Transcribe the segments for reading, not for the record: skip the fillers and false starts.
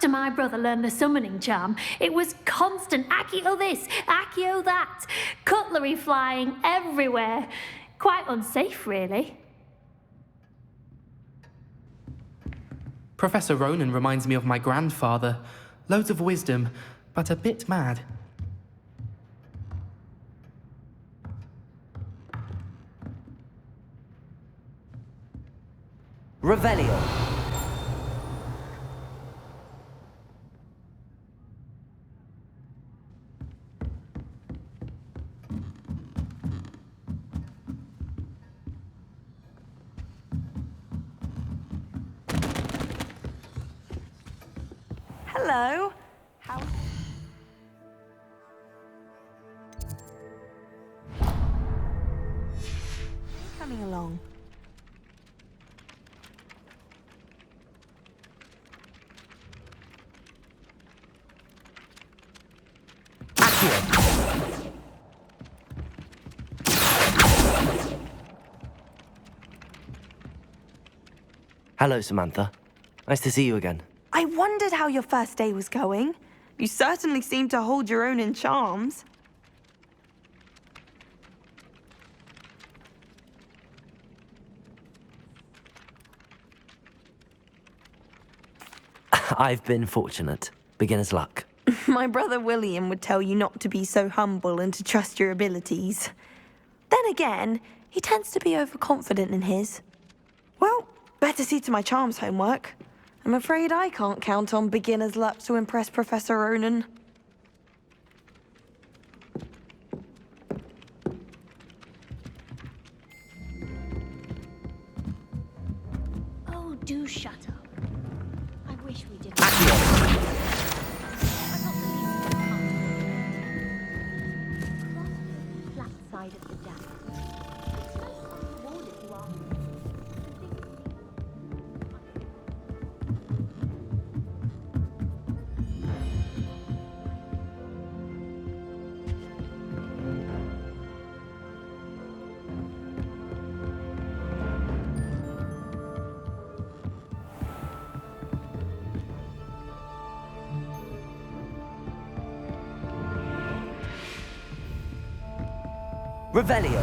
After my brother learned the summoning charm, it was constant Accio this, Accio that, cutlery flying everywhere. Quite unsafe, really. Professor Ronan reminds me of my grandfather. Loads of wisdom, but a bit mad. Revelio. Hello. How? Coming along. Hello, Samantha. Nice to see you again. I wondered how your first day was going. You certainly seem to hold your own in charms. I've been fortunate. Beginner's luck. My brother William would tell you not to be so humble and to trust your abilities. Then again, he tends to be overconfident in his. Well, better see to my charms homework. I'm afraid I can't count on beginner's luck to impress Professor Ronan. Oh, do shut up. I wish we didn't. Flat side of the deck. It's nice to reward if you are. Revelio.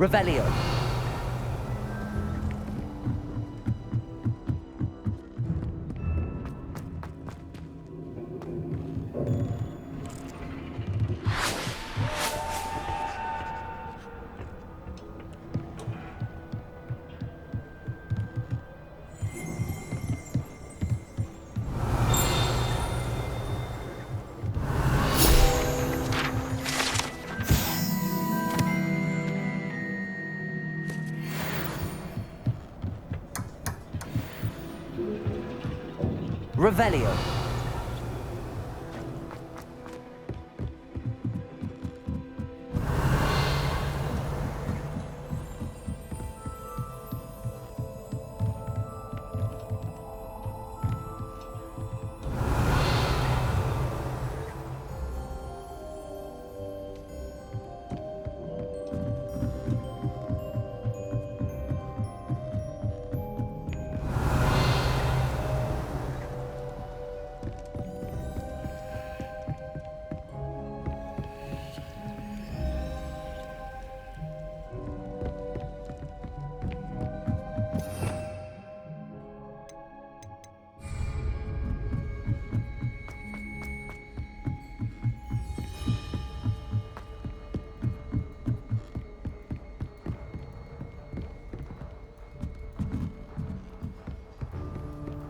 Revelio. Revelio.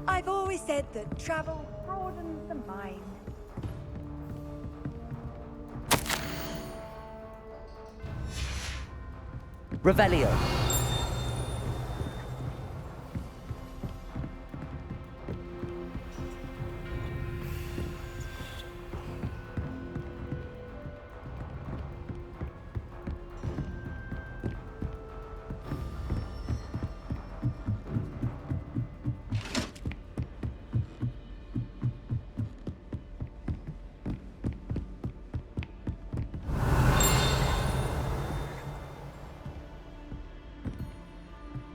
I've always said that travel broadens the mind. Revelio.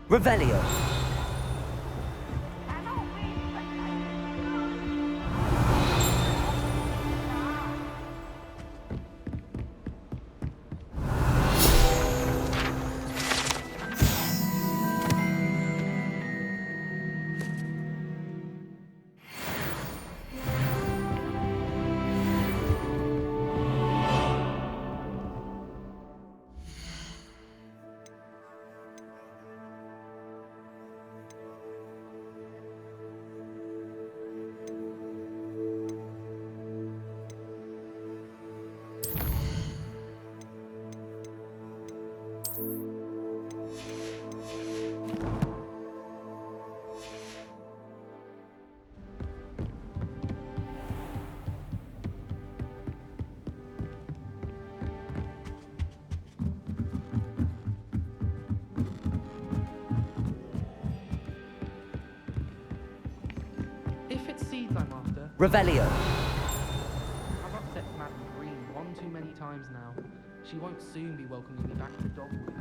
Revelio. If it's seeds I'm after, Revelio. I've upset Madam Green one too many times now. She won't soon be welcoming me back to Dogwood.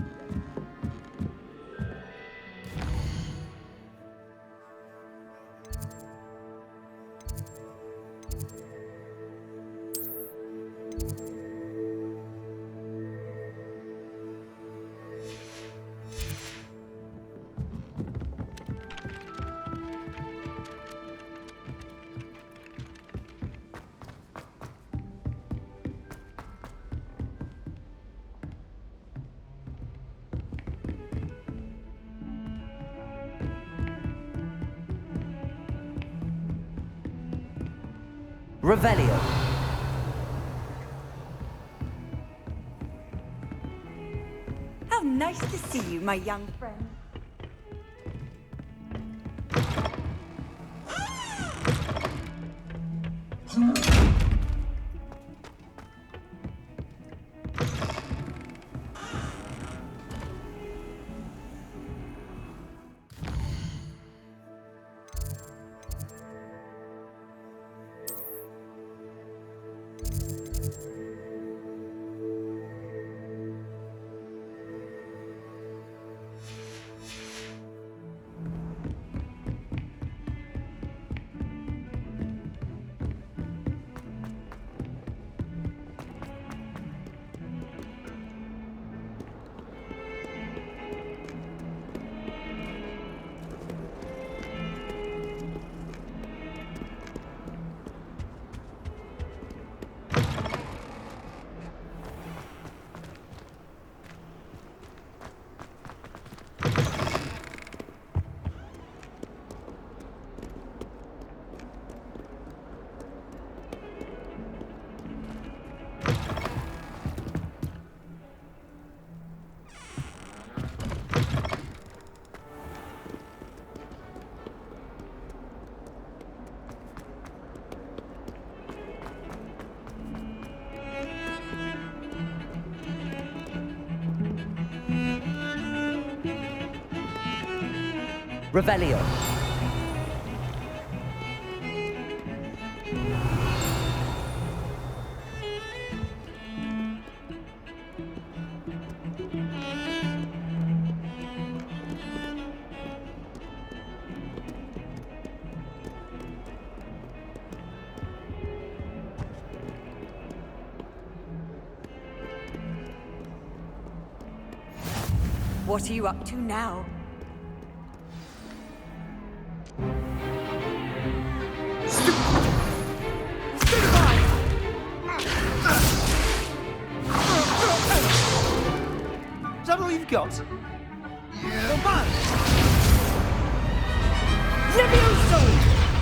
Revelio. How nice to see you, my young friend. Revelio. What are you up to now? Is that all you've got?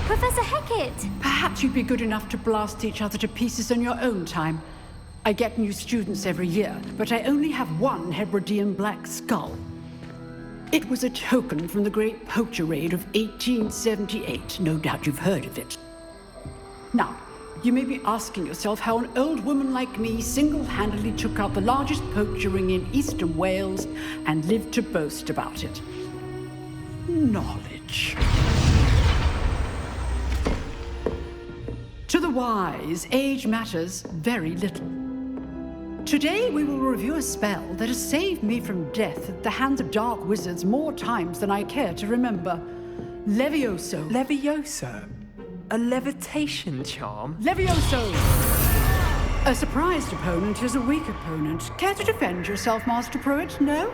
Professor Hecat! Perhaps you'd be good enough to blast each other to pieces in your own time. I get new students every year, but I only have one Hebridean black skull. It was a token from the Great Poacher Raid of 1878. No doubt you've heard of it. Now, you may be asking yourself how an old woman like me single-handedly took out the largest poacher ring in eastern Wales and lived to boast about it. Knowledge. To the wise, age matters very little. Today we will review a spell that has saved me from death at the hands of dark wizards more times than I care to remember. Levioso. Levioso? A levitation charm? Levioso! A surprised opponent is a weak opponent. Care to defend yourself, Master Pruitt? No?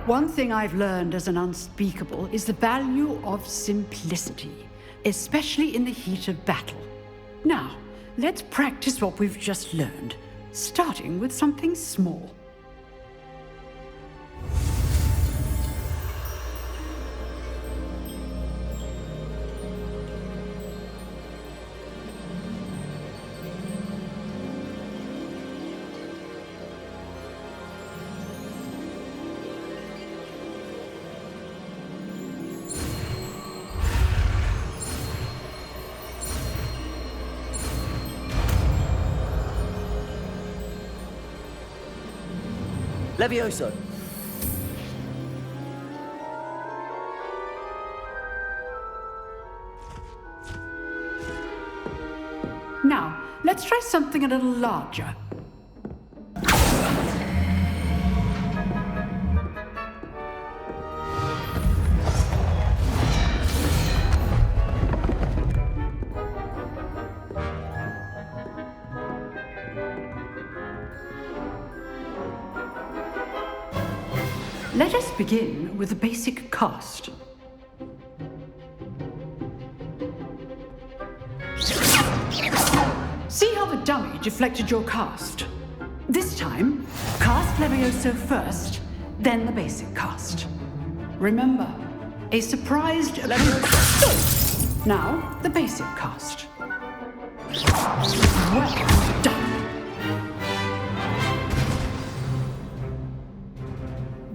One thing I've learned as an unspeakable is the value of simplicity, especially in the heat of battle. Now, let's practice what we've just learned, starting with something small. Levioso. Now, let's try something a little larger. Let us begin with the basic cast. See how the dummy deflected your cast? This time, cast Levioso first, then the basic cast. Remember, a surprised Levioso. Now, the basic cast. Well done.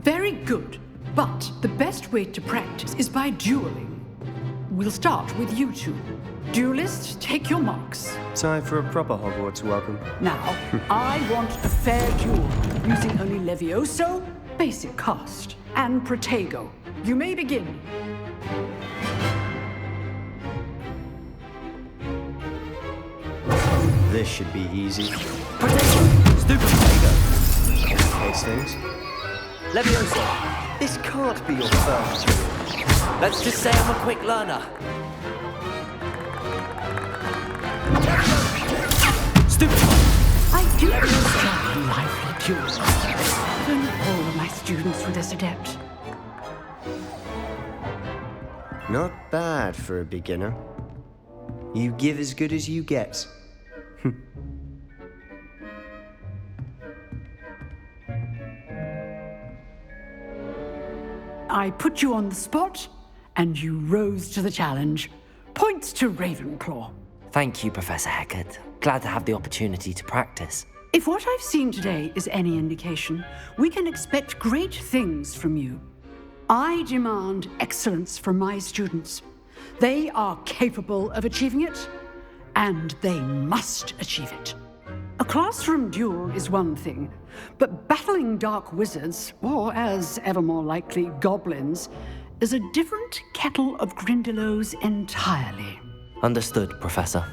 Very good, but the best way to practice is by dueling. We'll start with you two. Duelists, take your marks. Time for a proper Hogwarts welcome. Now, I want a fair duel, using only Levioso, basic cast, and Protego. You may begin. This should be easy. Protego. Stupid Protego. Complicates things. Levioso. This can't be your first duel. Let's just say I'm a quick learner. Stupid. I do enjoy lively duels. Even all my students were this adept. Not bad for a beginner. You give as good as you get. I put you on the spot, and you rose to the challenge. Points to Ravenclaw. Thank you, Professor Hecat. Glad to have the opportunity to practice. If what I've seen today is any indication, we can expect great things from you. I demand excellence from my students. They are capable of achieving it, and they must achieve it. A classroom duel is one thing, but battling dark wizards, or as ever more likely, goblins, is a different kettle of Grindylows entirely. Understood, Professor.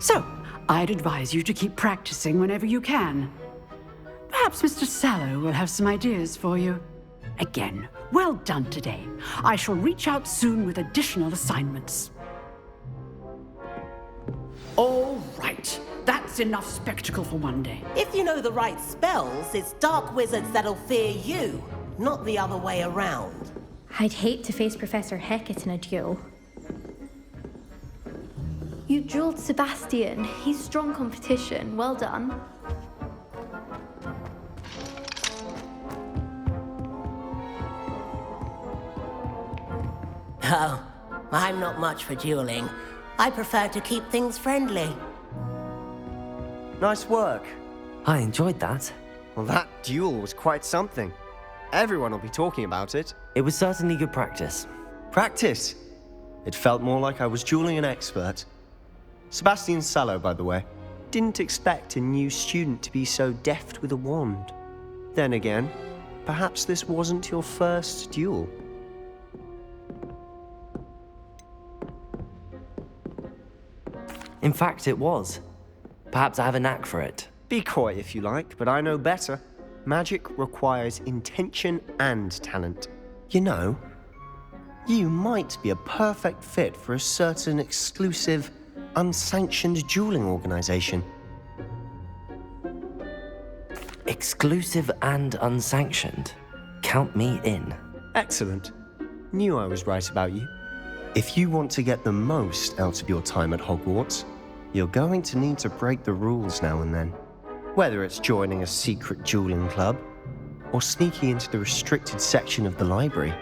So, I'd advise you to keep practicing whenever you can. Perhaps Mr. Sallow will have some ideas for you. Again, well done today. I shall reach out soon with additional assignments. All right. That's enough spectacle for one day. If you know the right spells, it's dark wizards that'll fear you, not the other way around. I'd hate to face Professor Hecat in a duel. You dueled Sebastian. He's strong competition. Well done. Oh, I'm not much for dueling. I prefer to keep things friendly. Nice work. I enjoyed that. Well, that duel was quite something. Everyone will be talking about it. It was certainly good practice. Practice? It felt more like I was dueling an expert. Sebastian Sallow, by the way. Didn't expect a new student to be so deft with a wand. Then again, perhaps this wasn't your first duel. In fact, it was. Perhaps I have a knack for it. Be coy if you like, but I know better. Magic requires intention and talent. You know, you might be a perfect fit for a certain exclusive, unsanctioned dueling organization. Exclusive and unsanctioned. Count me in. Excellent. Knew I was right about you. If you want to get the most out of your time at Hogwarts, you're going to need to break the rules now and then. Whether it's joining a secret dueling club, or sneaking into the restricted section of the library,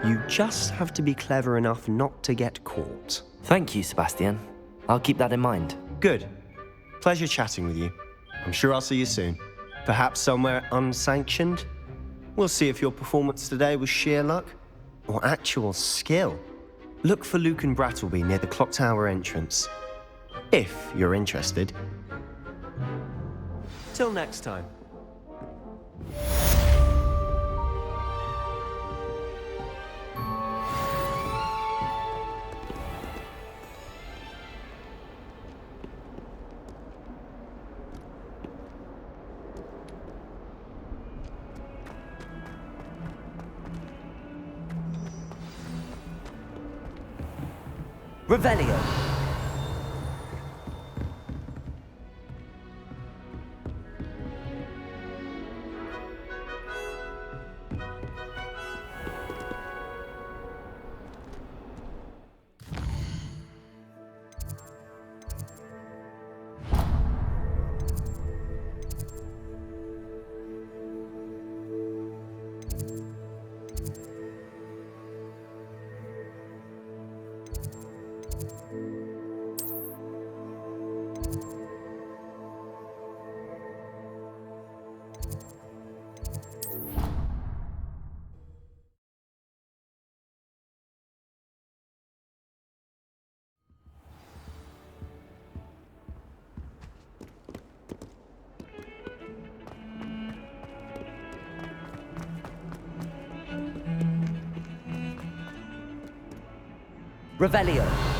you just have to be clever enough not to get caught. Thank you, Sebastian. I'll keep that in mind. Good. Pleasure chatting with you. I'm sure I'll see you soon. Perhaps somewhere unsanctioned? We'll see if your performance today was sheer luck, or actual skill. Look for Luke and Brattleby near the clock tower entrance. If you're interested. Till next time. Revelio. Revelio.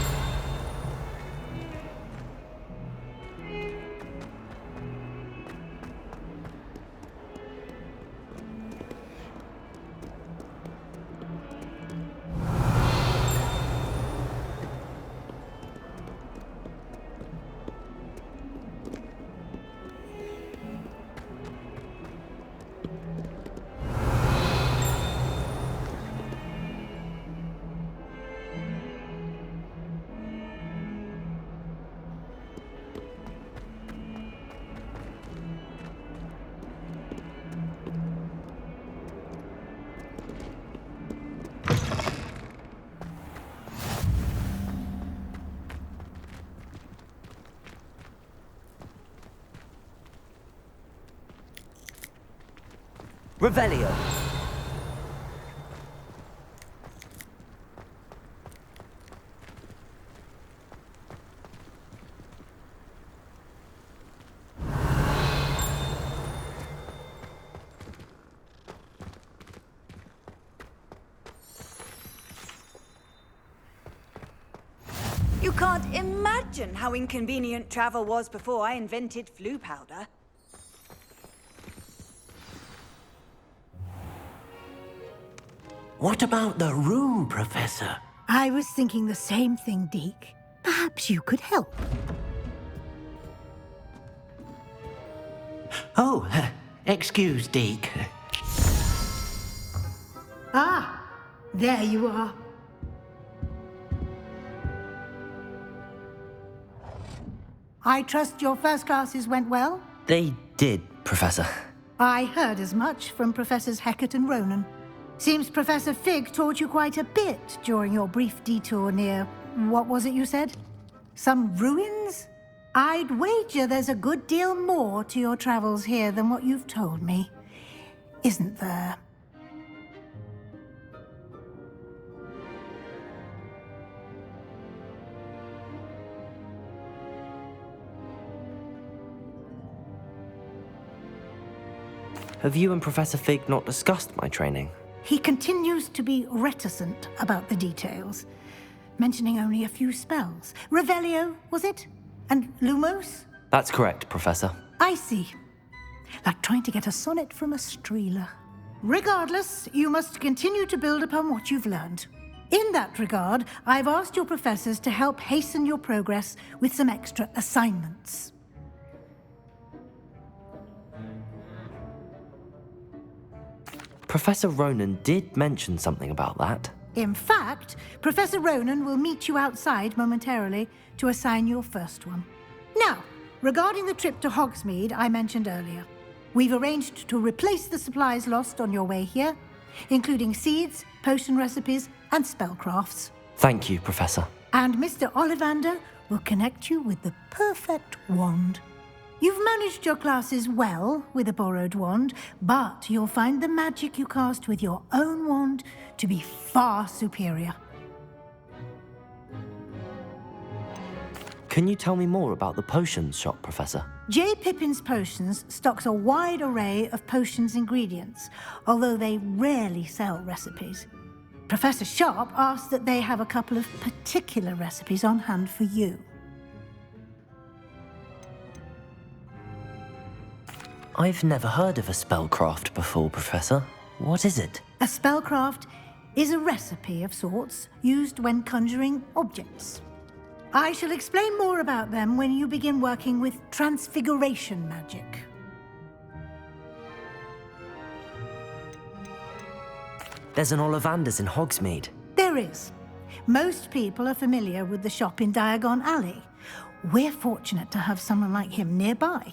Revelio. can't imagine how inconvenient travel was before I invented flu powder. What about the room, Professor? I was thinking the same thing, Deke. Perhaps you could help. Oh, excuse, Deke. Ah, there you are. I trust your first classes went well? They did, Professor. I heard as much from Professors Hecat and Ronan. Seems Professor Fig taught you quite a bit during your brief detour near... what was it you said? Some ruins? I'd wager there's a good deal more to your travels here than what you've told me. Isn't there? Have you and Professor Fig not discussed my training? He continues to be reticent about the details, mentioning only a few spells. Revelio, was it? And Lumos? That's correct, Professor. I see. Like trying to get a sonnet from a streeler. Regardless, you must continue to build upon what you've learned. In that regard, I've asked your professors to help hasten your progress with some extra assignments. Professor Ronan did mention something about that. In fact, Professor Ronan will meet you outside momentarily to assign your first one. Now, regarding the trip to Hogsmeade I mentioned earlier, we've arranged to replace the supplies lost on your way here, including seeds, potion recipes, and spellcrafts. Thank you, Professor. And Mr. Ollivander will connect you with the perfect wand. You've managed your classes well with a borrowed wand, but you'll find the magic you cast with your own wand to be far superior. Can you tell me more about the potions shop, Professor? J. Pippin's Potions stocks a wide array of potions ingredients, although they rarely sell recipes. Professor Sharp asked that they have a couple of particular recipes on hand for you. I've never heard of a spellcraft before, Professor. What is it? A spellcraft is a recipe of sorts used when conjuring objects. I shall explain more about them when you begin working with transfiguration magic. There's an Ollivander's in Hogsmeade. There is. Most people are familiar with the shop in Diagon Alley. We're fortunate to have someone like him nearby.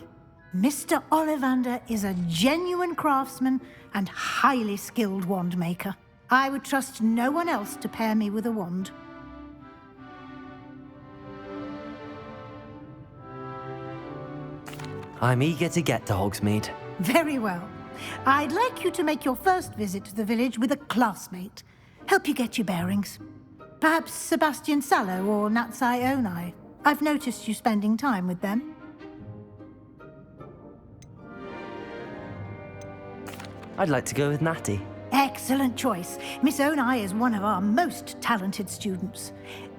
Mr. Ollivander is a genuine craftsman and highly skilled wand maker. I would trust no one else to pair me with a wand. I'm eager to get to Hogsmeade. Very well. I'd like you to make your first visit to the village with a classmate. Help you get your bearings. Perhaps Sebastian Sallow or Natsai Onai. I've noticed you spending time with them. I'd like to go with Natty. Excellent choice. Miss Onai is one of our most talented students.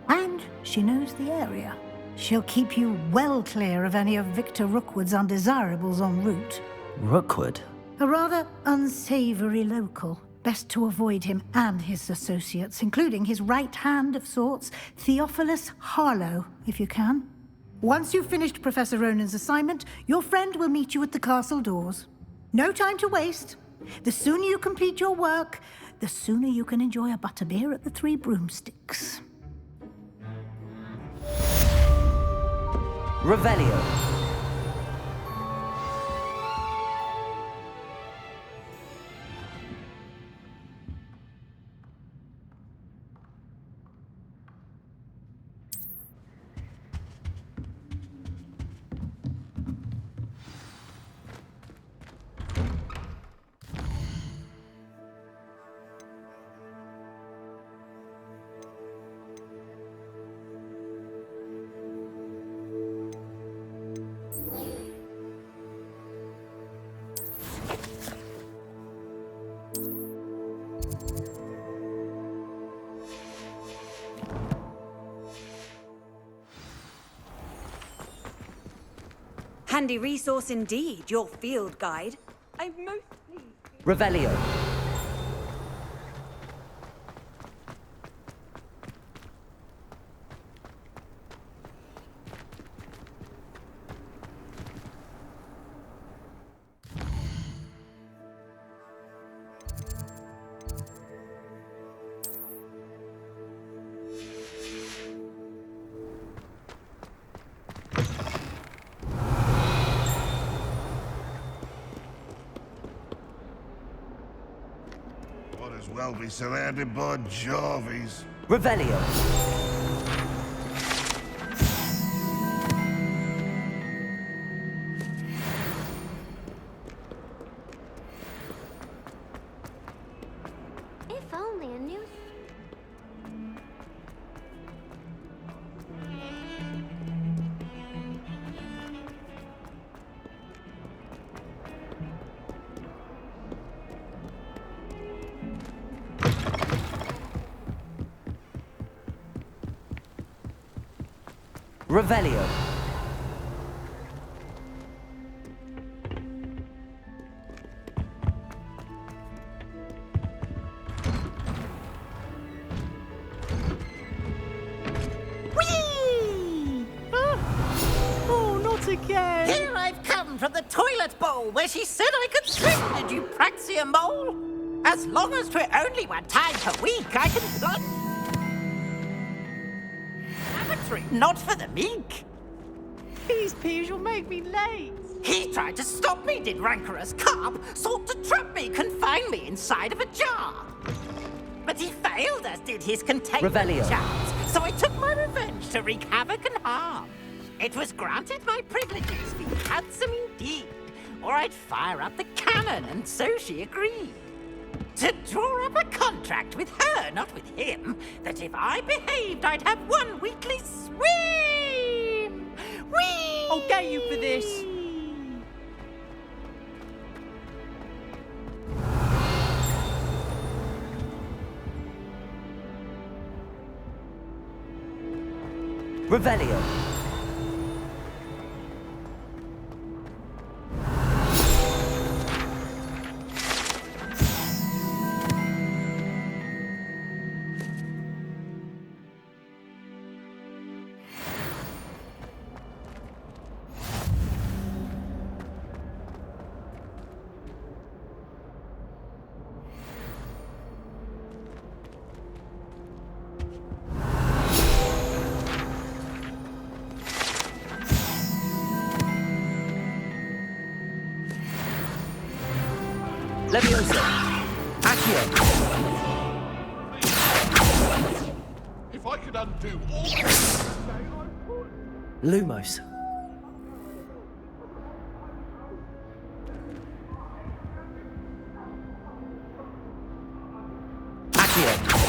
And she knows the area. She'll keep you well clear of any of Victor Rookwood's undesirables en route. Rookwood? A rather unsavory local. Best to avoid him and his associates, including his right hand of sorts, Theophilus Harlow, if you can. Once you've finished Professor Ronan's assignment, your friend will meet you at the castle doors. No time to waste. The sooner you complete your work, the sooner you can enjoy a butterbeer at the Three Broomsticks. Revelio. Handy resource indeed, your field guide. I'm most pleased. Revelio. Might as well be surrounded by Jarvies. Revelio. If only a new... Revelio. Whee! Oh, not again! Here I've come from the toilet bowl where she said I could swim. Did you praxia mole? As long as 'twere only one time per week, I can plunge. Lavatory, not for the meek. Please, Piers, you'll make me late. He tried to stop me, did rancorous carp, sought to trap me, confine me inside of a jar. But he failed, as did his containment Revelio. charms, so I took my revenge to wreak havoc and harm. It was granted my privileges be handsome indeed, or I'd fire up the cannon, and so she agreed. To draw up a contract with her, not with him, that if I behaved, I'd have one weekly swim! Whee! I'll get you for this. Revelio. Leviosa. Accio. If I could undo all this, Lumos. Accio.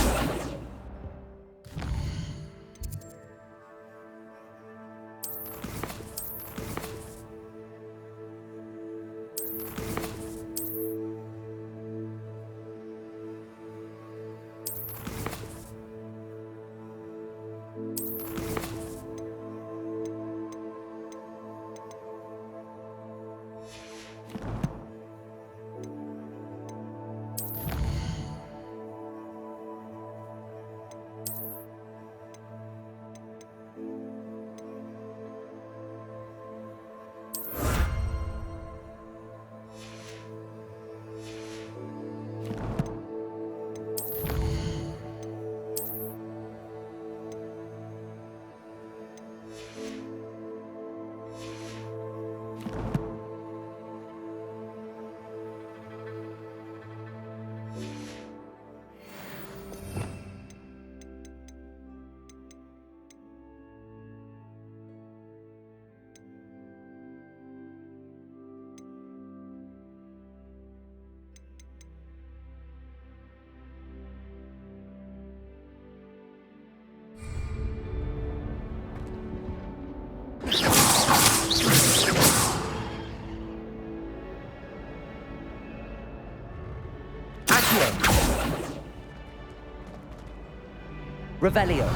Revelio.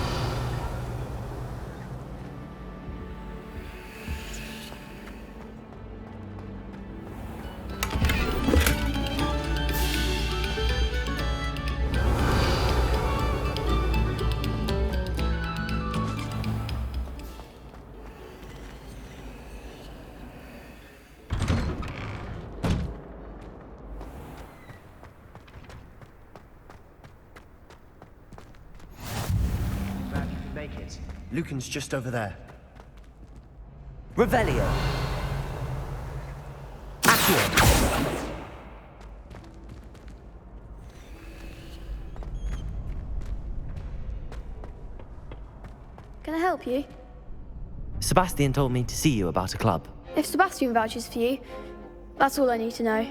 it. Lucan's just over there. Revelio. Accio. Can I help you? Sebastian told me to see you about a club. If Sebastian vouches for you, that's all I need to know.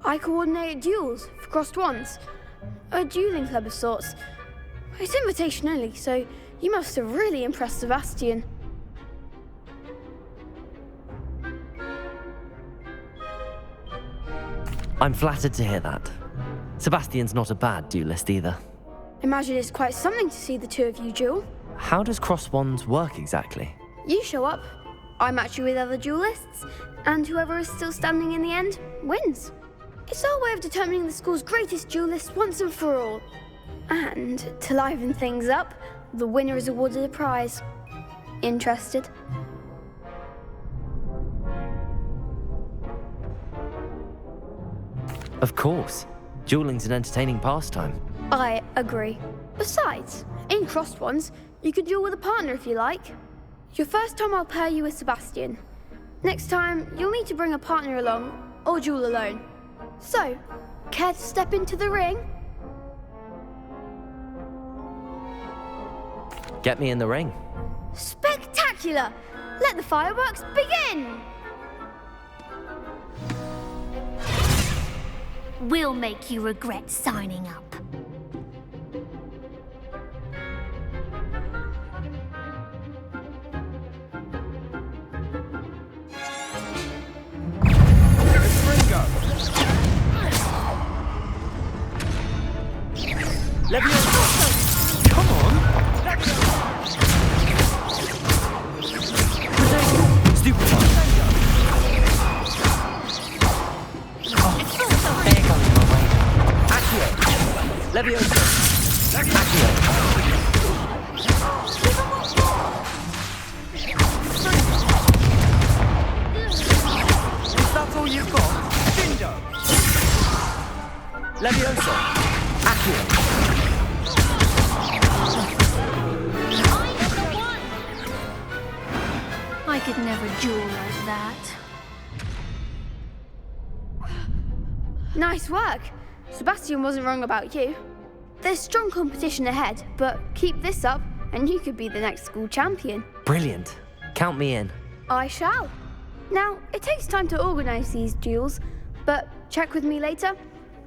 I coordinate duels for crossed wands. A dueling club of sorts. It's invitation only, so you must have really impressed Sebastian. I'm flattered to hear that. Sebastian's not a bad duelist either. Imagine it's quite something to see the two of you duel. How does cross wands work exactly? You show up, I match you with other duelists, and whoever is still standing in the end wins. It's our way of determining the school's greatest duelist once and for all. And to liven things up, the winner is awarded a prize. Interested? Of course. Dueling's an entertaining pastime. I agree. Besides, in crossed ones, you can duel with a partner if you like. Your first time I'll pair you with Sebastian. Next time, you'll need to bring a partner along, or duel alone. So, care to step into the ring? Get me in the ring. Spectacular! Let the fireworks begin! We'll make you regret signing up. Come on! Stupefy! Air going my way. Accio! Levioso! Accio! Is that all you've got? Bingo! Levioso! Accio! I could never duel like that. Nice work. Sebastian wasn't wrong about you. There's strong competition ahead, but keep this up and you could be the next school champion. Brilliant. Count me in. I shall. Now, it takes time to organise these duels, but check with me later.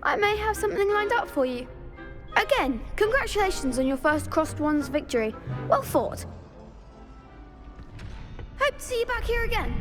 I may have something lined up for you. Again, congratulations on your first crossed wands victory. Well fought. Hope to see you back here again.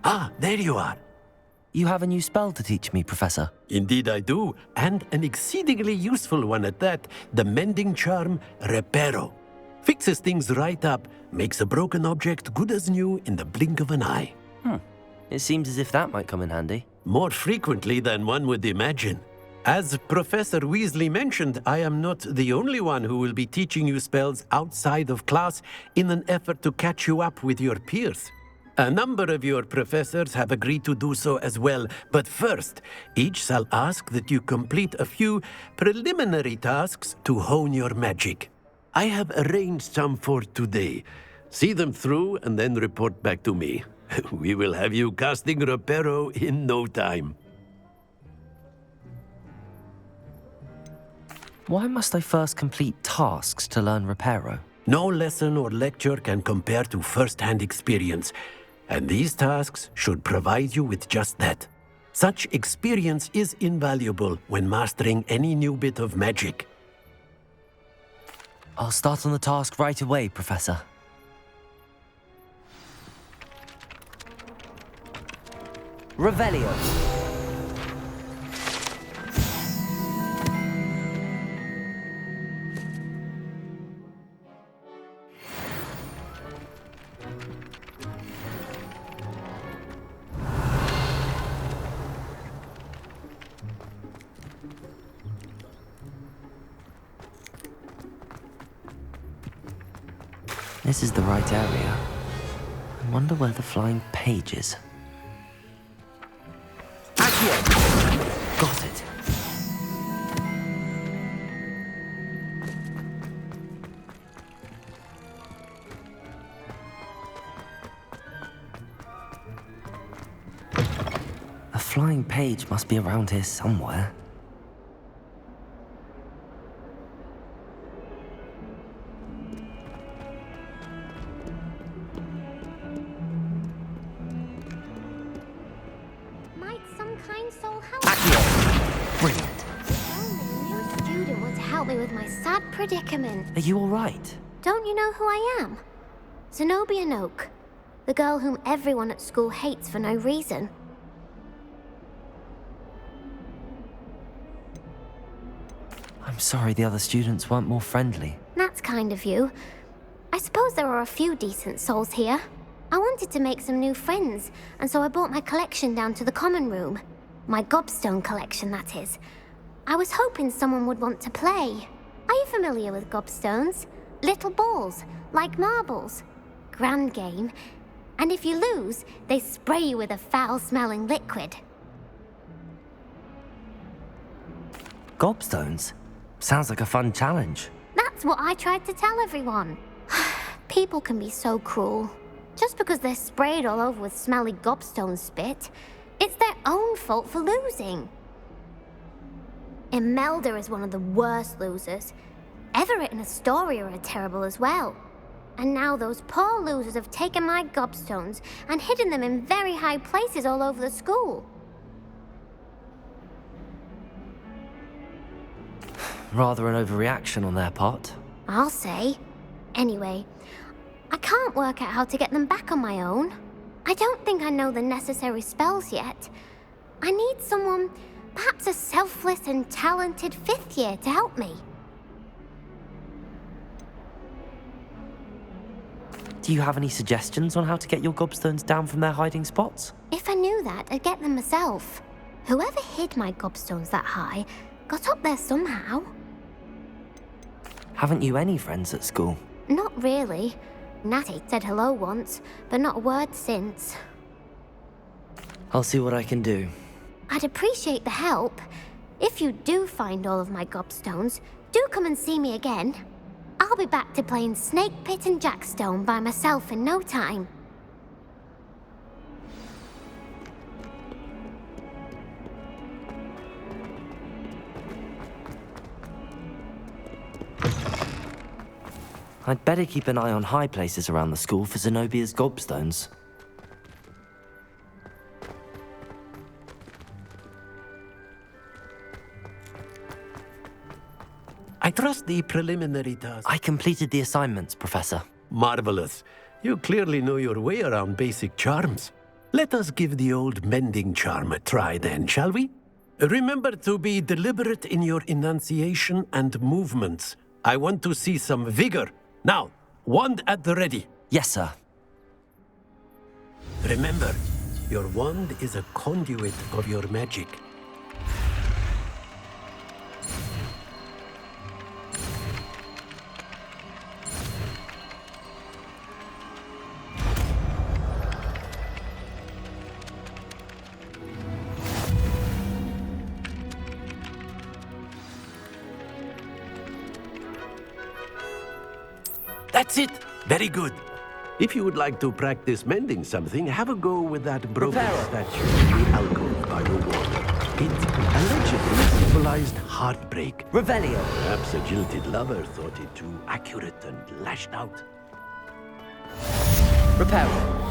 Ah, there you are. You have a new spell to teach me, Professor. Indeed I do, and an exceedingly useful one at that, the mending charm Reparo. Fixes things right up, makes a broken object good as new in the blink of an eye. It seems as if that might come in handy. More frequently than one would imagine. As Professor Weasley mentioned, I am not the only one who will be teaching you spells outside of class in an effort to catch you up with your peers. A number of your professors have agreed to do so as well, but first, each shall ask that you complete a few preliminary tasks to hone your magic. I have arranged some for today. See them through and then report back to me. We will have you casting Reparo in no time. Why must I first complete tasks to learn Reparo? No lesson or lecture can compare to first-hand experience, and these tasks should provide you with just that. Such experience is invaluable when mastering any new bit of magic. I'll start on the task right away, Professor. Revelio. This is the right area. I wonder where the flying page is. Accio! Got it. A flying page must be around here somewhere. Predicament. Are you all right? Don't you know who I am? Zenobia Noak, the girl whom everyone at school hates for no reason. I'm sorry the other students weren't more friendly. That's kind of you. I suppose there are a few decent souls here. I wanted to make some new friends, and so I brought my collection down to the common room. My gobstone collection, that is. I was hoping someone would want to play. Are you familiar with gobstones? Little balls, like marbles. Grand game. And if you lose, they spray you with a foul-smelling liquid. Gobstones? Sounds like a fun challenge. That's what I tried to tell everyone. People can be so cruel. Just because they're sprayed all over with smelly gobstone spit, it's their own fault for losing. Imelda is one of the worst losers. Everett and Astoria are terrible as well. And now those poor losers have taken my gobstones and hidden them in very high places all over the school. Rather an overreaction on their part. I'll say. Anyway, I can't work out how to get them back on my own. I don't think I know the necessary spells yet. I need someone, perhaps a selfless and talented fifth year to help me. Do you have any suggestions on how to get your gobstones down from their hiding spots? If I knew that, I'd get them myself. Whoever hid my gobstones that high got up there somehow. Haven't you any friends at school? Not really. Natty said hello once, but not a word since. I'll see what I can do. I'd appreciate the help. If you do find all of my gobstones, do come and see me again. I'll be back to playing Snake Pit and Jackstone by myself in no time. I'd better keep an eye on high places around the school for Zenobia's gobstones. I trust the preliminary task. I completed the assignments, Professor. Marvelous. You clearly know your way around basic charms. Let us give the old mending charm a try then, shall we? Remember to be deliberate in your enunciation and movements. I want to see some vigor. Now, wand at the ready. Yes, sir. Remember, your wand is a conduit of your magic. That's it! Very good. If you would like to practice mending something, have a go with that broken statue in the alcove by the wall. It allegedly symbolized heartbreak. Revelio. Perhaps a jilted lover thought it too accurate and lashed out. Reparo.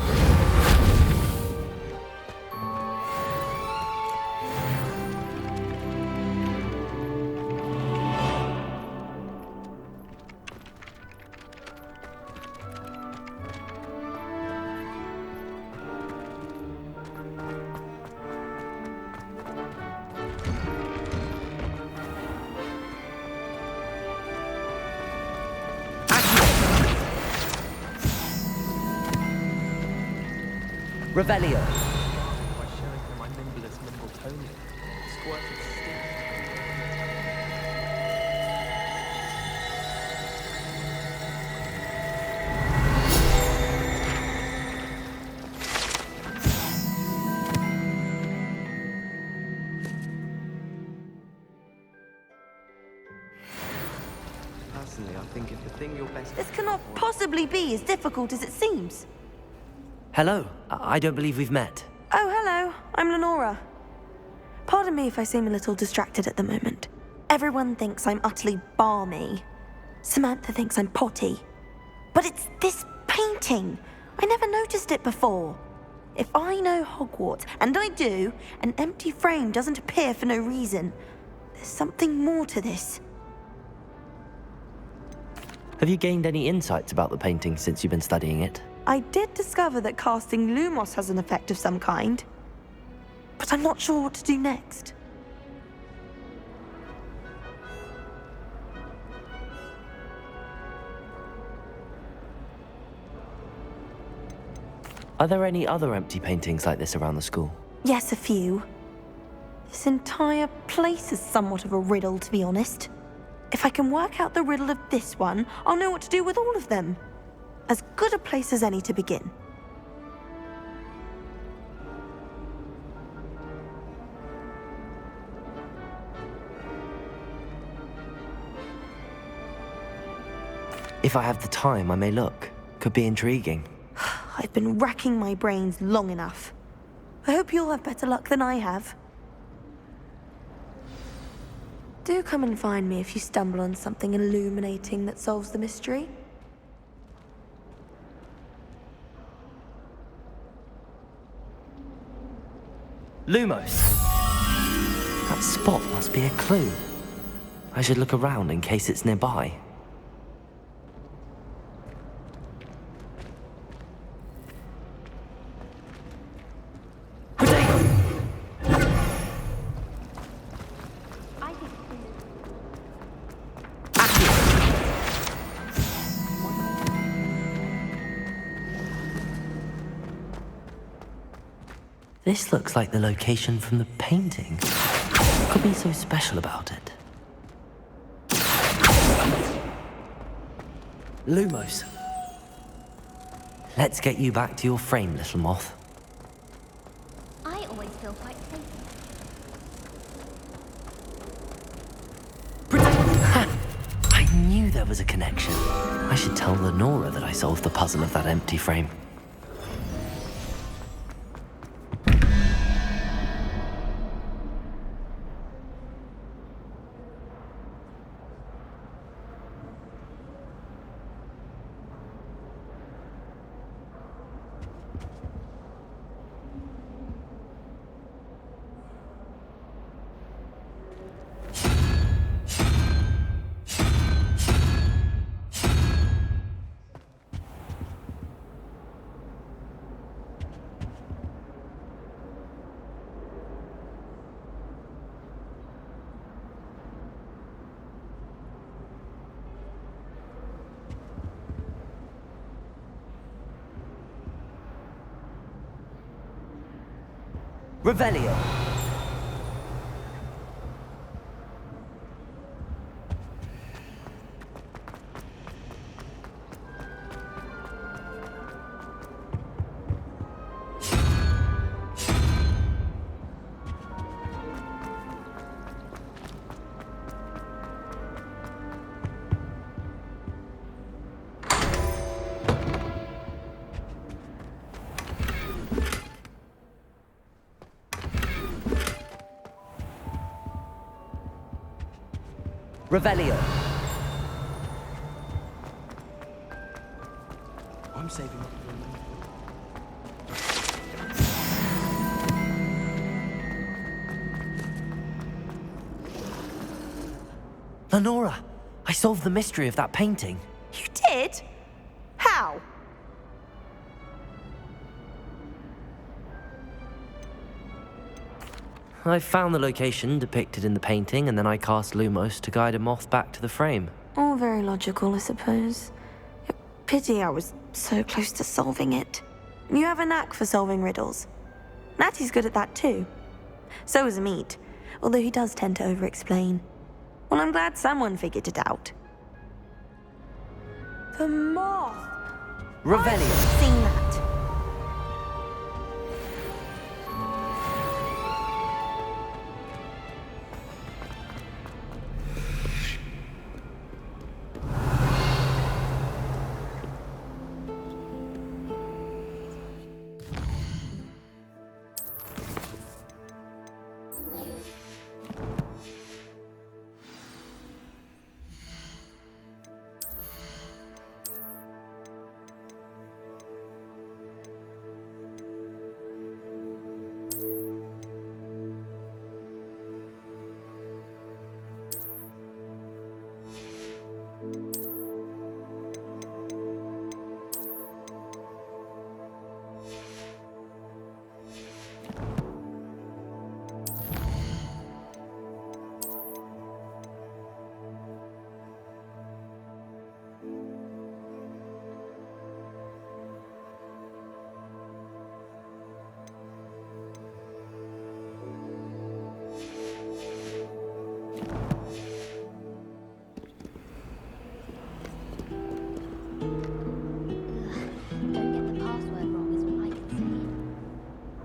Revelio. By showing her my nimblest Mimbletonia, squirted stink. Personally, I think if the thing you're best... This cannot possibly be as difficult as it seems. Hello. I don't believe we've met. Oh, hello. I'm Lenora. Pardon me if I seem a little distracted at the moment. Everyone thinks I'm utterly balmy. Samantha thinks I'm potty. But it's this painting. I never noticed it before. If I know Hogwarts, and I do, an empty frame doesn't appear for no reason. There's something more to this. Have you gained any insights about the painting since you've been studying it? I did discover that casting Lumos has an effect of some kind. But I'm not sure what to do next. Are there any other empty paintings like this around the school? Yes, a few. This entire place is somewhat of a riddle, to be honest. If I can work out the riddle of this one, I'll know what to do with all of them. As good a place as any to begin. If I have the time, I may look. Could be intriguing. I've been racking my brains long enough. I hope you'll have better luck than I have. Do come and find me if you stumble on something illuminating that solves the mystery. Lumos! That spot must be a clue. I should look around in case it's nearby. This looks like the location from the painting. What could be so special about it? Lumos. Let's get you back to your frame, little moth. I always feel quite safe. I knew there was a connection. I should tell Lenora that I solved the puzzle of that empty frame. Revelio. Revelio. I'm saving up for Lenora, I solved the mystery of that painting. You did? How? I found the location depicted in the painting, and then I cast Lumos to guide a moth back to the frame. All very logical, I suppose. Pity I was so close to solving it. You have a knack for solving riddles. Natty's good at that too. So is Amit, although he does tend to over-explain. Well, I'm glad someone figured it out. The moth! Revelio. I've seen that.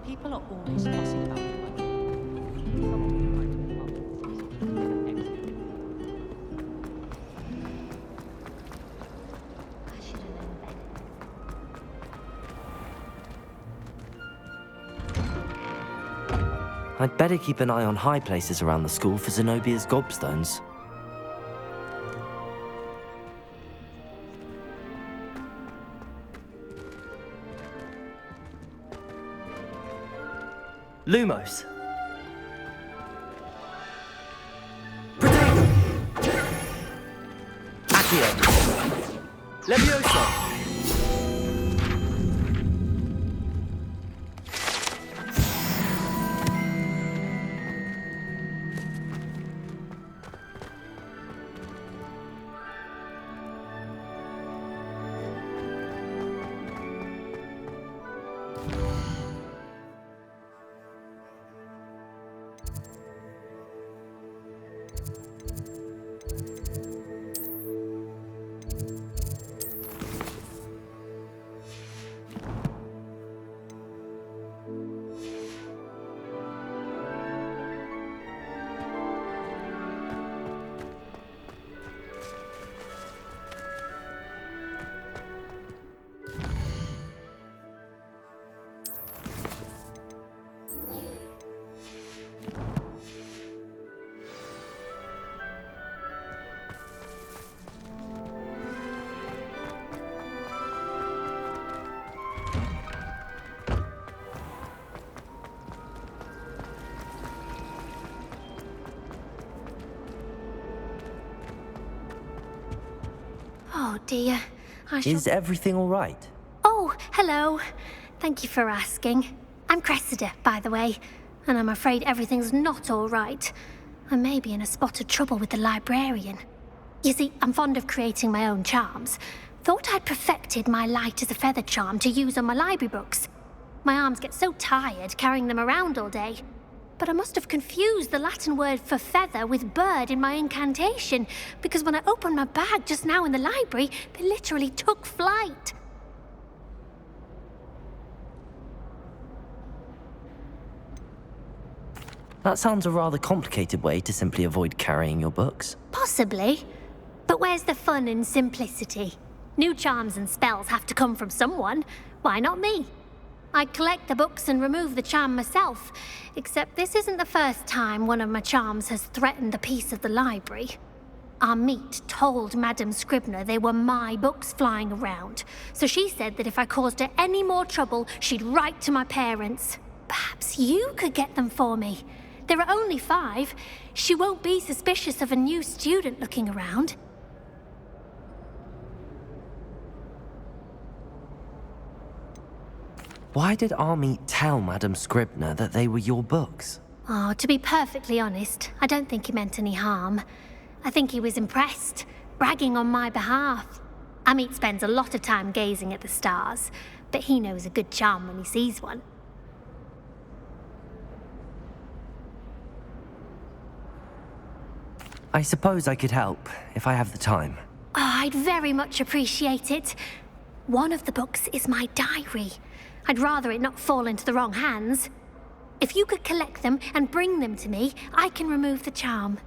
People are always fussing about you. I'd better keep an eye on high places around the school for Zenobia's gobstones. Lumos. Potato. Accio. Levioso. Oh dear. Is everything all right? Oh, hello. Thank you for asking. I'm Cressida, by the way, and I'm afraid everything's not all right. I may be in a spot of trouble with the librarian. You see, I'm fond of creating my own charms. Thought I'd perfected my light as a feather charm to use on my library books. My arms get so tired carrying them around all day. But I must have confused the Latin word for feather with bird in my incantation, because when I opened my bag just now in the library, they literally took flight. That sounds a rather complicated way to simply avoid carrying your books. Possibly. But where's the fun in simplicity? New charms and spells have to come from someone. Why not me? I collect the books and remove the charm myself, except this isn't the first time one of my charms has threatened the peace of the library. Amit told Madame Scribner they were my books flying around, so she said that if I caused her any more trouble, she'd write to my parents. Perhaps you could get them for me. There are only 5. She won't be suspicious of a new student looking around. Why did Army tell Madame Scribner that they were your books? Oh, to be perfectly honest, I don't think he meant any harm. I think he was impressed, bragging on my behalf. Amit spends a lot of time gazing at the stars, but he knows a good charm when he sees one. I suppose I could help, if I have the time. Oh, I'd very much appreciate it. One of the books is my diary. I'd rather it not fall into the wrong hands. If you could collect them and bring them to me, I can remove the charm.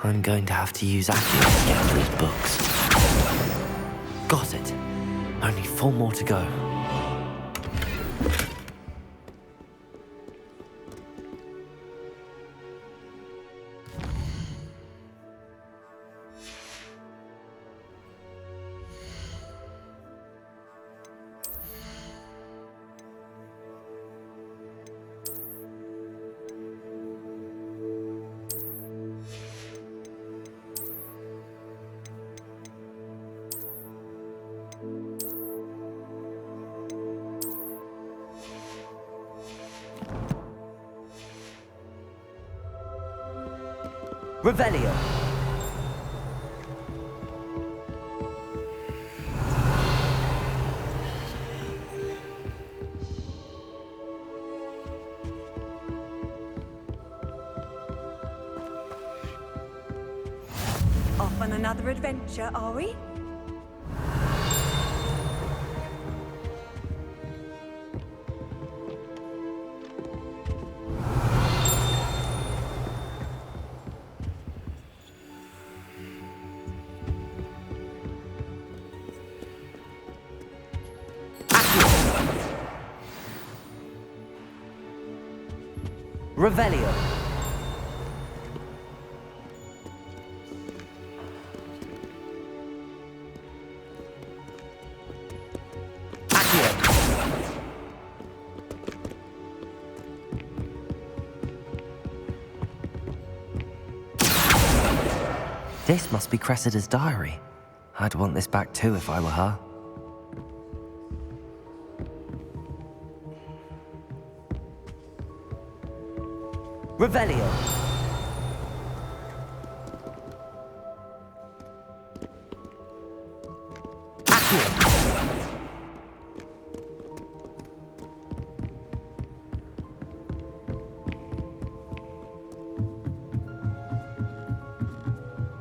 I'm going to have to use Accio to get these books. Got it. Only 4 more to go. Revelio. Off on another adventure, are we? Revelio. This must be Cressida's diary. I'd want this back too if I were her. Revelio.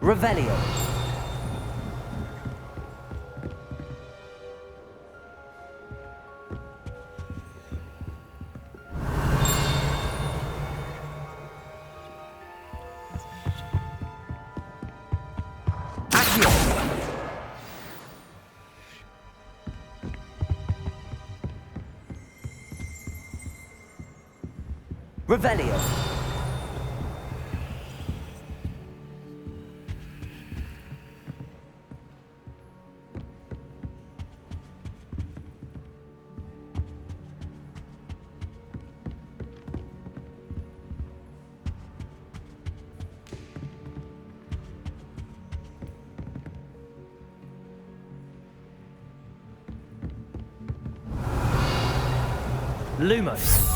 Revelio. Revelio. Lumos.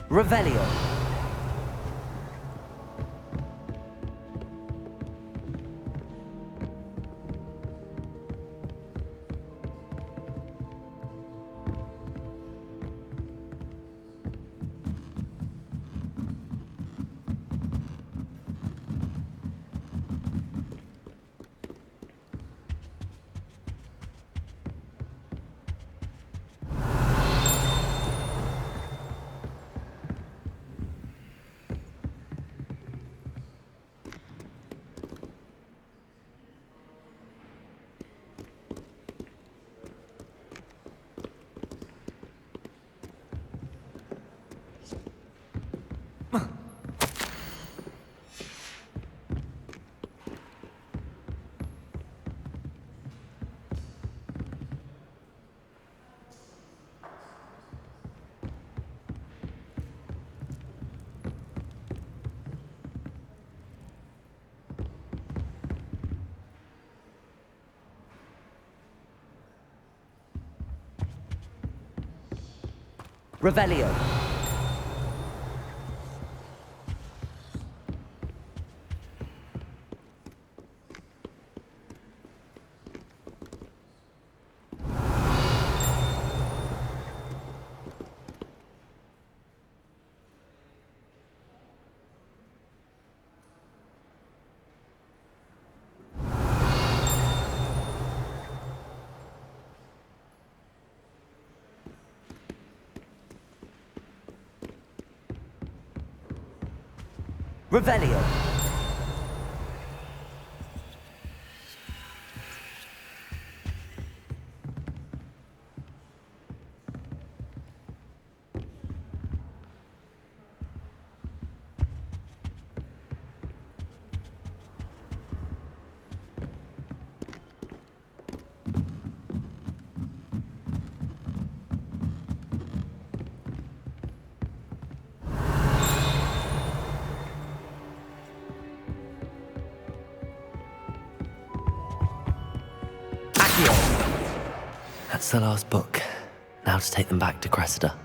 Revelio. Revelio. Revelio. That's the last book. Now to take them back to Cressida.